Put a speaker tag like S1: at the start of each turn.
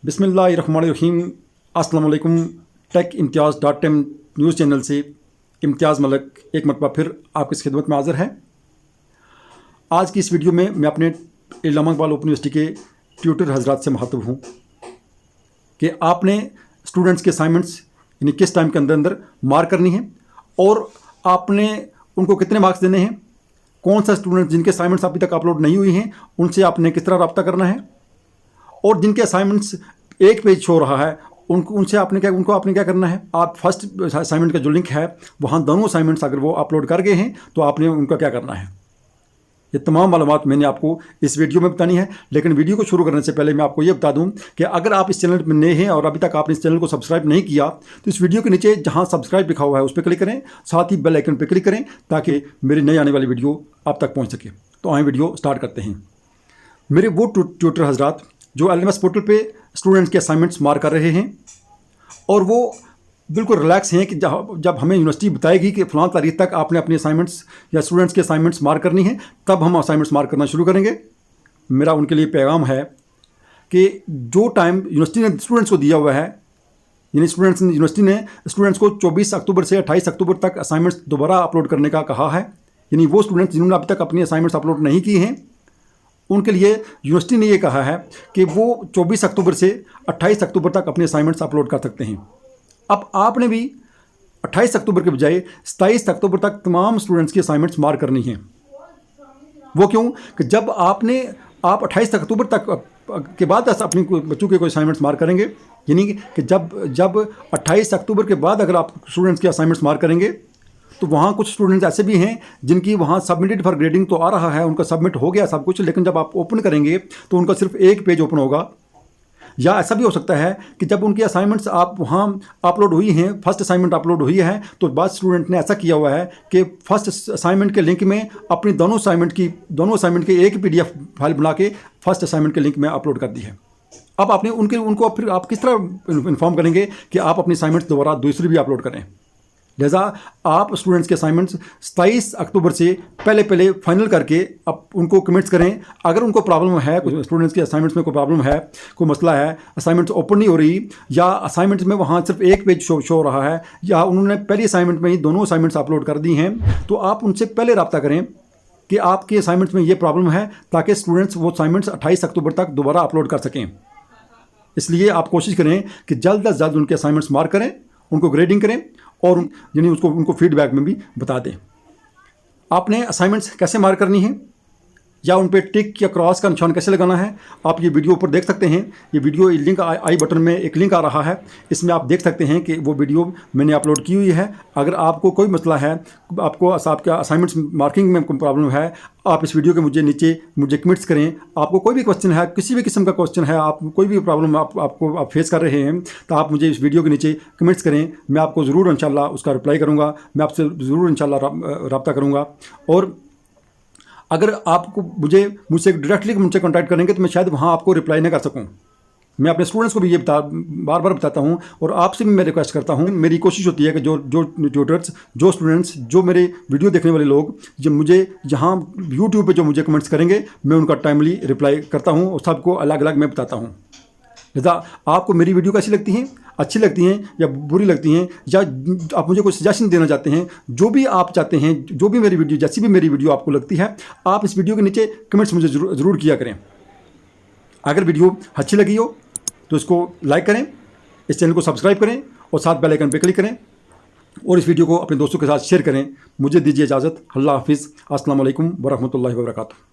S1: बिस्मिल्लाहिर्रहमानिर्रहीम। अस्सलाम वालेकुम। techimtiaz.m न्यूज़ चैनल से इम्तियाज़ मलक एक मरतबा फिर आपकी खिदमत में हाज़िर है। आज की इस वीडियो में मैं अपने इस्लामाबाद ओपन यूनिवर्सिटी के ट्यूटर हजरात से मुखातिब हूँ कि आपने स्टूडेंट्स के असाइनमेंट्स यानी किस टाइम के अंदर अंदर मार्क करनी है और आपने उनको कितने मार्क्स देने हैं, कौन सा स्टूडेंट जिनके असाइनमेंट्स अभी तक अपलोड नहीं हुई हैं उनसे आपने किस तरह रब्ता करना है, और जिनके असाइनमेंट्स एक पेज शो रहा है उनको आपने क्या करना है। आप फर्स्ट असाइनमेंट का जो लिंक है वहाँ दोनों असाइनमेंट्स अगर वो अपलोड कर गए हैं तो आपने उनका क्या करना है। ये तमाम मालूमात मैंने आपको इस वीडियो में बतानी है। लेकिन वीडियो को शुरू करने से पहले मैं आपको ये बता दूं कि अगर आप इस चैनल में नए हैं और अभी तक आपने इस चैनल को सब्सक्राइब नहीं किया तो इस वीडियो के नीचे जहां सब्सक्राइब लिखा हुआ है उस पर क्लिक करें, साथ ही बेल आइकन पर क्लिक करें ताकि मेरी नई आने वाली वीडियो आप तक पहुँच सके। तो आए वीडियो स्टार्ट करते हैं। मेरे वो ट्यूटर हजरात जो LMS पोर्टल पे स्टूडेंट्स के असाइनमेंट्स मार्क कर रहे हैं और वो बिल्कुल रिलैक्स हैं कि जब हमें यूनिवर्सिटी बताएगी कि फ़लाँ तारीख तक आपने अपने असाइनमेंट्स या स्टूडेंट्स के असाइनमेंट्स मार्क करनी है तब हम असाइनमेंट्स मार्क करना शुरू करेंगे। मेरा उनके लिए पैगाम है कि जो टाइम यूनिवर्सिटी ने स्टूडेंट्स को दिया हुआ है, यानी यूनिवर्सिटी ने स्टूडेंट्स को 24 अक्टूबर से 28 अक्टूबर तक असाइनमेंट्स दोबारा अपलोड करने का कहा है, यानी वो स्टूडेंट्स जिन्होंने अभी तक अपनी असाइनमेंट्स अपलोड नहीं की हैं उनके लिए यूनिवर्सिटी ने ये कहा है कि वो 24 अक्टूबर से 28 अक्टूबर तक अपने असाइनमेंट्स अपलोड कर सकते हैं। अब आपने भी 28 अक्टूबर के बजाय 27 अक्टूबर तक तमाम स्टूडेंट्स की असाइनमेंट्स मार्क करनी है। वो क्यों कि जब आप 28 अक्टूबर तक के बाद अपनी बच्चों के कोई असाइनमेंट्स मार्क करेंगे, यानी कि जब 28 अक्टूबर के बाद अगर आप स्टूडेंट्स के असाइनमेंट्स मार्क करेंगे तो वहाँ कुछ स्टूडेंट्स ऐसे भी हैं जिनकी वहाँ सबमिटेड फॉर ग्रेडिंग तो आ रहा है, उनका सबमिट हो गया सब कुछ, लेकिन जब आप ओपन करेंगे तो उनका सिर्फ एक पेज ओपन होगा। या ऐसा भी हो सकता है कि जब उनकी असाइनमेंट्स आप वहाँ अपलोड हुई हैं, फर्स्ट असाइनमेंट अपलोड हुई है, तो बाद स्टूडेंट ने ऐसा किया हुआ है कि फर्स्ट असाइनमेंट के लिंक में अपनी दोनों असाइनमेंट की एक PDF फाइल बना के फर्स्ट असाइनमेंट के लिंक में अपलोड कर दी है। अब आपने उनको फिर आप किस तरह इन्फॉर्म करेंगे कि आप अपनी असाइनमेंट्स दोबारा दूसरी भी अपलोड करें। लिहाजा आप स्टूडेंट्स के असाइनमेंट्स 27 अक्टूबर से पहले फाइनल करके अब उनको कमिट्स करें। अगर उनको प्रॉब्लम है, कुछ स्टूडेंट्स के असाइनमेंट्स में कोई प्रॉब्लम है, कोई मसला है, असाइनमेंट्स ओपन नहीं हो रही या असाइनमेंट्स में वहाँ सिर्फ एक पेज शो हो रहा है या उन्होंने पहली असाइनमेंट में ही दोनों असाइनमेंट्स अपलोड कर दी हैं, तो आप उनसे पहले रब्ता करें कि आपके असाइनमेंट्स में ये प्रॉब्लम है ताकि स्टूडेंट्स वो असाइनमेंट्स 28 अक्टूबर तक दोबारा अपलोड कर सकें। इसलिए आप कोशिश करें कि जल्द अज जल्द उनके असाइनमेंट्स मार्क करें, उनको ग्रेडिंग करें और यानी उनको फीडबैक में भी बता दें। आपने असाइनमेंट्स कैसे मार्क करनी है या उन पे टिक या क्रॉस का निशान कैसे लगाना है आप ये वीडियो ऊपर देख सकते हैं। ये वीडियो लिंक आई बटन में एक लिंक आ रहा है, इसमें आप देख सकते हैं कि वो वीडियो मैंने अपलोड की हुई है। अगर आपको कोई मसला है, आपको आपका असाइनमेंट्स मार्किंग में कोई प्रॉब्लम है, आप इस वीडियो के मुझे कमेंट्स करें। आपको कोई भी क्वेश्चन है, किसी भी किस्म का क्वेश्चन है, आप कोई भी प्रॉब्लम आप फेस कर रहे हैं तो आप मुझे इस वीडियो के नीचे कमेंट्स करें। मैं आपको ज़रूर इंशाल्लाह उसका रिप्लाई करूँगा, मैं आपसे ज़रूर इंशाल्लाह रब्ता करूँगा। और अगर आपको मुझसे डायरेक्टली कॉन्टैक्ट करेंगे तो मैं शायद वहाँ आपको रिप्लाई न कर सकूँ। मैं अपने स्टूडेंट्स को भी ये बार बार बताता हूँ और आपसे भी मैं रिक्वेस्ट करता हूँ। मेरी कोशिश होती है कि जो ट्यूटर्स, जो स्टूडेंट्स, जो मेरे वीडियो देखने वाले लोग जो मुझे जहाँ यूट्यूब पे जो मुझे कमेंट्स करेंगे मैं उनका टाइमली रिप्लाई करता हूँ और सबको अलग अलग मैं बताता हूँ। लिहाजा आपको मेरी वीडियो कैसी लगती हैं, अच्छी लगती हैं या बुरी लगती हैं, या आप मुझे कोई सजेशन देना चाहते हैं, जो भी आप चाहते हैं, जो भी मेरी वीडियो जैसी भी मेरी वीडियो आपको लगती है, आप इस वीडियो के नीचे कमेंट्स मुझे ज़रूर किया करें। अगर वीडियो अच्छी लगी हो तो इसको लाइक करें, इस चैनल को सब्सक्राइब करें और साथ बेल आइकन पर क्लिक करें और इस वीडियो को अपने दोस्तों के साथ शेयर करें। मुझे दीजिए इजाज़त। अल्लाह हाफिज़। अस्सलाम वालेकुम व रहमतुल्लाहि व बरकातुहू।